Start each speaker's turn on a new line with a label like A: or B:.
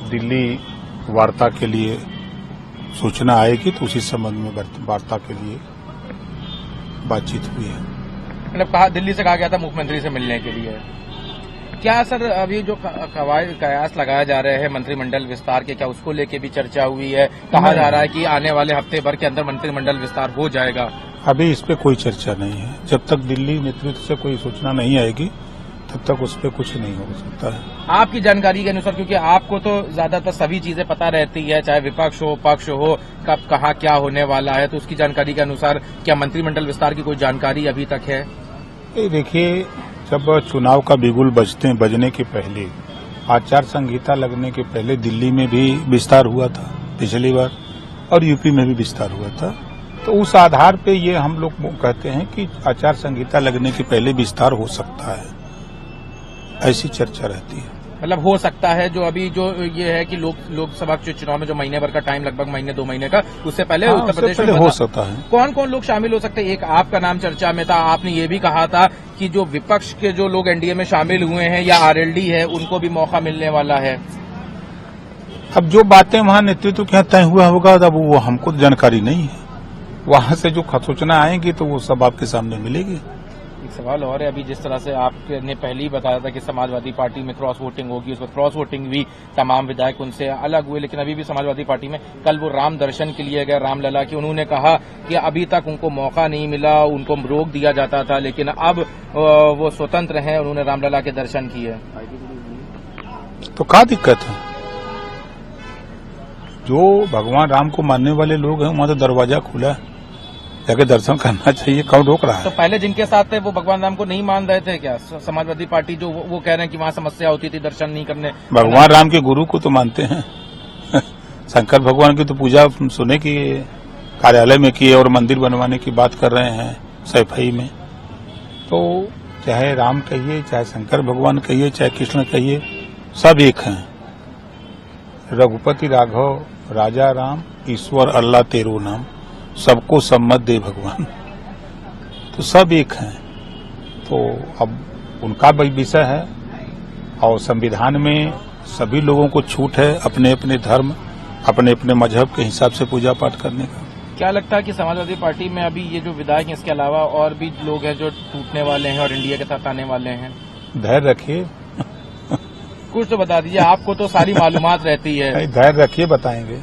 A: दिल्ली वार्ता के लिए सूचना आएगी तो उसी संबंध में वार्ता के लिए बातचीत हुई है।
B: मतलब दिल्ली से कहा गया था मुख्यमंत्री से मिलने के लिए। क्या सर अभी जो कयास लगाया जा रहे हैं मंत्रिमंडल विस्तार के, क्या उसको लेके भी चर्चा हुई है? कहा जा रहा है कि आने वाले हफ्ते भर के अंदर मंत्रिमंडल विस्तार हो जाएगा।
A: अभी इस पे कोई चर्चा नहीं है। जब तक दिल्ली नेतृत्व से कोई सूचना नहीं आएगी तब तक उस पर कुछ नहीं हो सकता है।
B: आपकी जानकारी के अनुसार, क्योंकि आपको तो ज्यादातर सभी चीजें पता रहती है, चाहे विपक्ष हो पक्ष हो, कब कहाँ क्या होने वाला है, तो उसकी जानकारी के अनुसार क्या मंत्रिमंडल विस्तार की कोई जानकारी अभी तक है?
A: देखिए, जब चुनाव का बिगुल बजने के पहले, आचार संहिता लगने के पहले दिल्ली में भी विस्तार हुआ था पिछली बार और यूपी में भी विस्तार हुआ था। तो उस आधार पे ये हम लोग कहते हैं कि आचार संहिता लगने के पहले विस्तार हो सकता है, ऐसी चर्चा रहती है।
B: मतलब हो सकता है, जो अभी जो ये है कि लोकसभा के चुनाव में जो महीने भर का टाइम, लगभग महीने 2 महीने का, उससे पहले उत्तर प्रदेश में
A: हो सकता है।
B: कौन कौन लोग शामिल हो सकते हैं? एक आपका नाम चर्चा में था, आपने ये भी कहा था कि जो विपक्ष के जो लोग एनडीए में शामिल हुए हैं या आरएलडी है, उनको भी मौका मिलने वाला है।
A: अब जो बातें वहां नेतृत्व के तय हुआ होगा, अब वो हमको जानकारी नहीं है। वहां से जो सूचना आएंगी तो वो सब आपके सामने मिलेगी।
B: एक सवाल और है, अभी जिस तरह से आपने पहले ही बताया था कि समाजवादी पार्टी में क्रॉस वोटिंग होगी, उस पर क्रॉस वोटिंग भी तमाम विधायक उनसे अलग हुए, लेकिन अभी भी समाजवादी पार्टी में कल वो राम दर्शन के लिए गए रामलला की, उन्होंने कहा कि अभी तक उनको मौका नहीं मिला, उनको रोक दिया जाता था, लेकिन अब वो स्वतंत्र हैं, उन्होंने रामलला के दर्शन किए।
A: तो क्या दिक्कत है? जो भगवान राम को मानने वाले लोग हैं वहां तो दरवाजा खुला है, जाके दर्शन करना चाहिए। कौन रोक रहा है?
B: तो पहले जिनके साथ थे वो भगवान राम को नहीं मान रहे थे क्या? समाजवादी पार्टी जो वो कह रहे हैं कि वहां समस्या होती थी दर्शन नहीं करने।
A: भगवान राम के गुरु को तो मानते हैं। शंकर भगवान की तो पूजा सुने की कार्यालय में की और मंदिर बनवाने की बात कर रहे हैं सैफई में। तो चाहे राम कहिए, चाहे शंकर भगवान कहिए, चाहे कृष्ण कहिए, सब एक हैं। रघुपति राघव राजा राम, ईश्वर अल्लाह तेरो नाम, सबको सम्मत दे भगवान, तो सब एक हैं। तो अब उनका विषय है और संविधान में सभी लोगों को छूट है अपने अपने धर्म, अपने अपने मजहब के हिसाब से पूजा पाठ करने का।
B: क्या लगता है कि समाजवादी पार्टी में अभी ये जो विधायक हैं, इसके अलावा और भी लोग हैं जो टूटने वाले हैं और इंडिया के साथ आने वाले हैं?
A: धैर्य रखिए।
B: कुछ तो बता दीजिए, आपको तो सारी मालूमात रहती है।
A: धैर्य रखिए, बताएंगे।